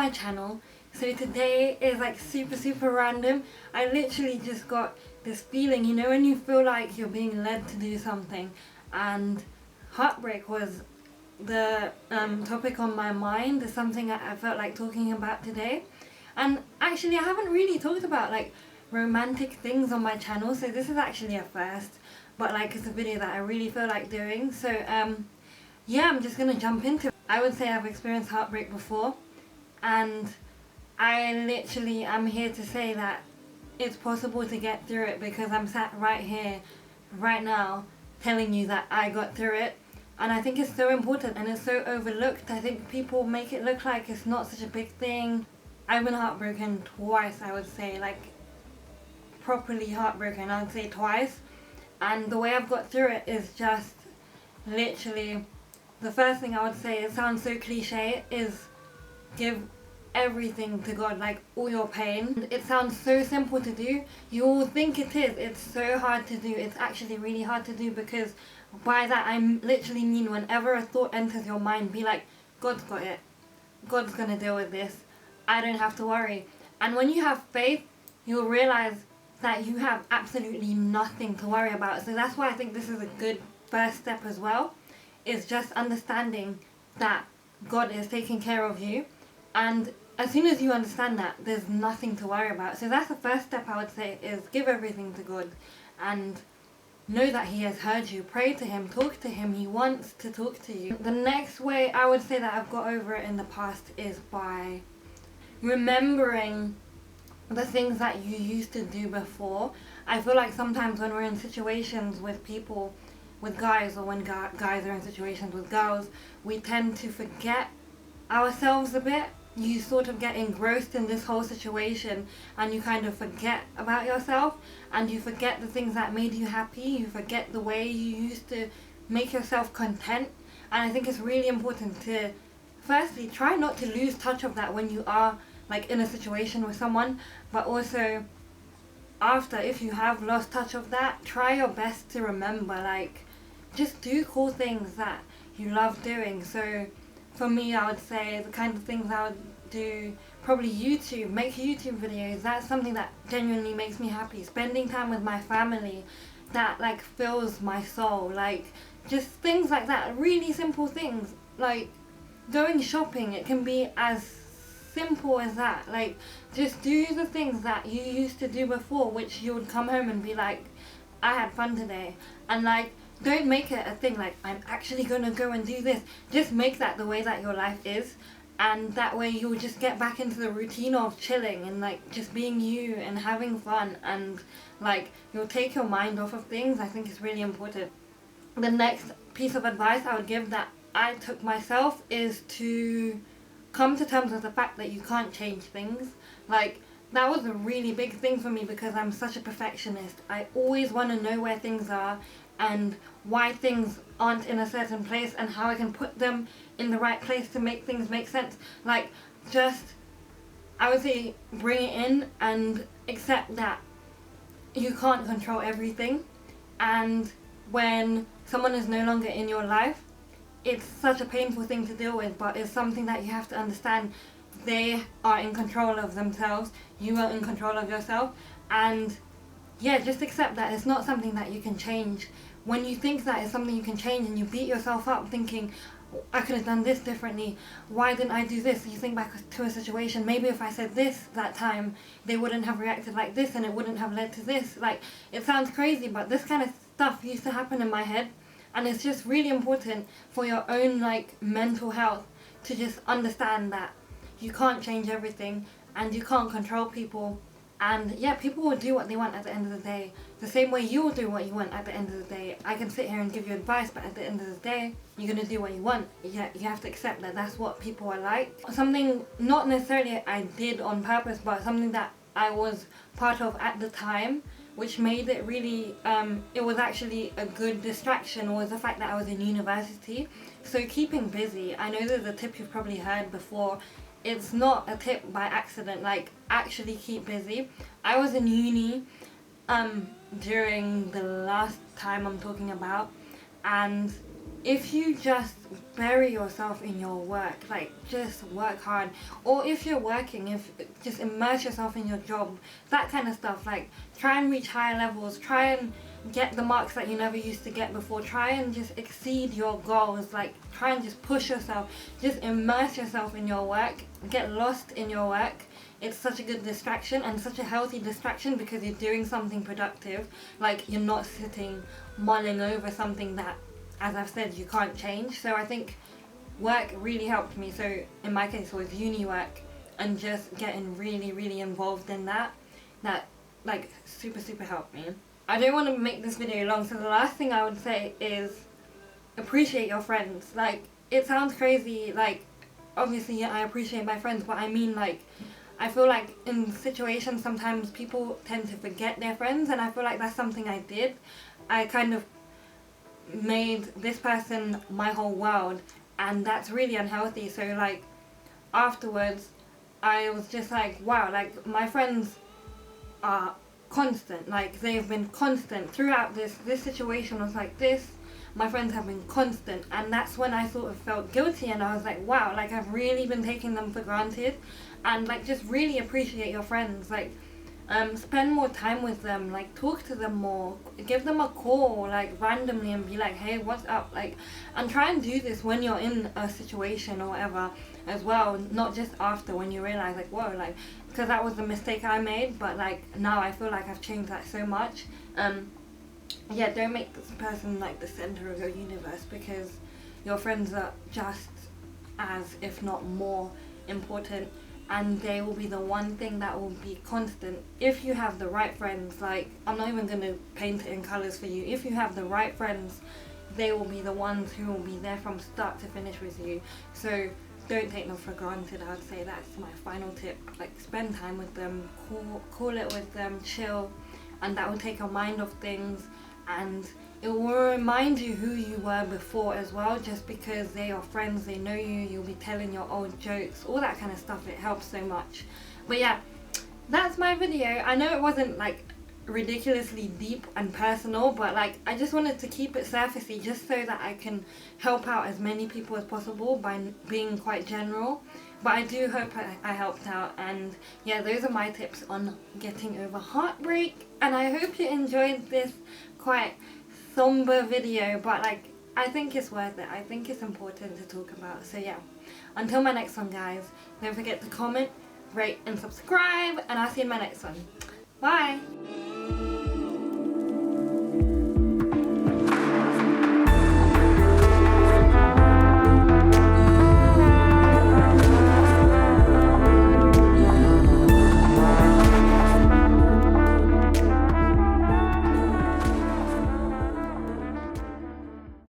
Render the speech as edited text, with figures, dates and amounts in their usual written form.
my channel. So today is like super random. I literally just got this feeling, you know, when you feel like you're being led to do something, and heartbreak was the topic on my mind. Is something that I felt like talking about today. And actually I haven't really talked about like romantic things on my channel, so this is actually a first, but like it's a video that I really feel like doing. So yeah, I'm just gonna jump into it. I would say I've experienced heartbreak before, and I literally am here to say that it's possible to get through it, because I'm sat right here right now telling you that I got through it. And I think it's so important and it's so overlooked. I think people make it look like it's not such a big thing. I've been heartbroken twice, I would say, like properly heartbroken, I would say twice. And the way I've got through it is just literally, the first thing I would say, it sounds so cliche, is give everything to God, like all your pain. It sounds so simple to do. You all think it is. It's so hard to do. It's actually really hard to do, because by that I literally mean whenever a thought enters your mind, be like, God's got it. God's gonna deal with this. I don't have to worry. And when you have faith, you'll realize that you have absolutely nothing to worry about. So that's why I think this is a good first step as well, is just understanding that God is taking care of you. And as soon as you understand that, there's nothing to worry about. So that's the first step I would say, is give everything to God and know that He has heard you. Pray to Him, talk to Him. He wants to talk to you. The next way I would say that I've got over it in the past is by remembering the things that you used to do before. I feel like sometimes when we're in situations with people, with guys, or when guys are in situations with girls, we tend to forget ourselves a bit. You sort of get engrossed in this whole situation and you kind of forget about yourself, and you forget the things that made you happy. You forget the way you used to make yourself content. And I think it's really important to firstly try not to lose touch of that when you are like in a situation with someone, but also after, if you have lost touch of that, try your best to remember, like just do cool things that you love doing. So for me, I would say the kind of things I would do, probably YouTube, make YouTube videos. That's something that genuinely makes me happy. Spending time with my family, that like fills my soul. Like just things like that, really simple things. Like going shopping, it can be as simple as that. Like just do the things that you used to do before, which you would come home and be like, I had fun today. And like, don't make it a thing like, I'm actually gonna go and do this. Just make that the way that your life is, and that way you'll just get back into the routine of chilling and like just being you and having fun, and like you'll take your mind off of things. I think it's really important. The next piece of advice I would give that I took myself is to come to terms with the fact that you can't change things. Like that was a really big thing for me, because I'm such a perfectionist. I always want to know where things are and why things aren't in a certain place, and how I can put them in the right place to make things make sense. Like just, I would say, bring it in and accept that you can't control everything. And when someone is no longer in your life, it's such a painful thing to deal with, but it's something that you have to understand. They are in control of themselves, you are in control of yourself, and yeah, just accept that it's not something that you can change. When you think that it's something you can change and you beat yourself up thinking, I could have done this differently, why didn't I do this? You think back to a situation, maybe if I said this that time, they wouldn't have reacted like this and it wouldn't have led to this. Like, it sounds crazy, but this kind of stuff used to happen in my head. And it's just really important for your own like mental health to just understand that you can't change everything and you can't control people. And yeah, people will do what they want at the end of the day, the same way you will do what you want at the end of the day. I can sit here and give you advice, but at the end of the day, you're going to do what you want. Yeah, you have to accept that that's what people are like. Something not necessarily I did on purpose, but something that I was part of at the time, which made it really, it was actually a good distraction, was the fact that I was in university. So keeping busy, I know there's a tip you've probably heard before. It's not a tip by accident, like actually keep busy. I was in uni during the last time I'm talking about, And if you just bury yourself in your work, like just work hard, or if you're working, if just immerse yourself in your job, that kind of stuff, like try and reach higher levels, try and get the marks that you never used to get before, try and just exceed your goals, like try and just push yourself, just immerse yourself in your work, get lost in your work. It's such a good distraction and such a healthy distraction because you're doing something productive, like you're not sitting mulling over something that, as I've said, you can't change. So I think work really helped me. So in my case it was uni work, and just getting really involved in that like super helped me. I don't want to make this video long, so the last thing I would say is appreciate your friends. Like, it sounds crazy, like obviously yeah, I appreciate my friends, but I mean, like, I feel like in situations sometimes people tend to forget their friends, and I feel like that's something I did. I kind of made this person my whole world, and that's really unhealthy. So like afterwards I was just like, wow, like my friends are constant, like they've been constant throughout this situation was like this. My friends have been constant, and that's when I sort of felt guilty, and I was like, wow, like I've really been taking them for granted. And like, just really appreciate your friends, like spend more time with them, like talk to them more, give them a call like randomly and be like, hey, what's up, like, and try and do this when you're in a situation or whatever as well, not just after, when you realize like, whoa, like, because that was the mistake I made, but like now I feel like I've changed that so much. Yeah, don't make this person like the center of your universe, because your friends are just as, if not more, important, and they will be the one thing that will be constant if you have the right friends. Like, I'm not even going to paint it in colours for you. If you have the right friends, they will be the ones who will be there from start to finish with you. So don't take them for granted. I'd say that's my final tip. Like, spend time with them, call it with them, chill, and that will take your mind off things, and it will remind you who you were before as well, just because they're your friends, they know you, you'll be telling your old jokes, all that kind of stuff. It helps so much. But yeah, that's my video. I know it wasn't like ridiculously deep and personal, but like I just wanted to keep it surfacey, just so that I can help out as many people as possible by being quite general. But I do hope I helped out, and yeah, those are my tips on getting over heartbreak, and I hope you enjoyed this quite somber video, but like I think it's worth it. I think it's important to talk about. So yeah, until my next one, guys, don't forget to comment, rate and subscribe, and I'll see you in my next one. Bye.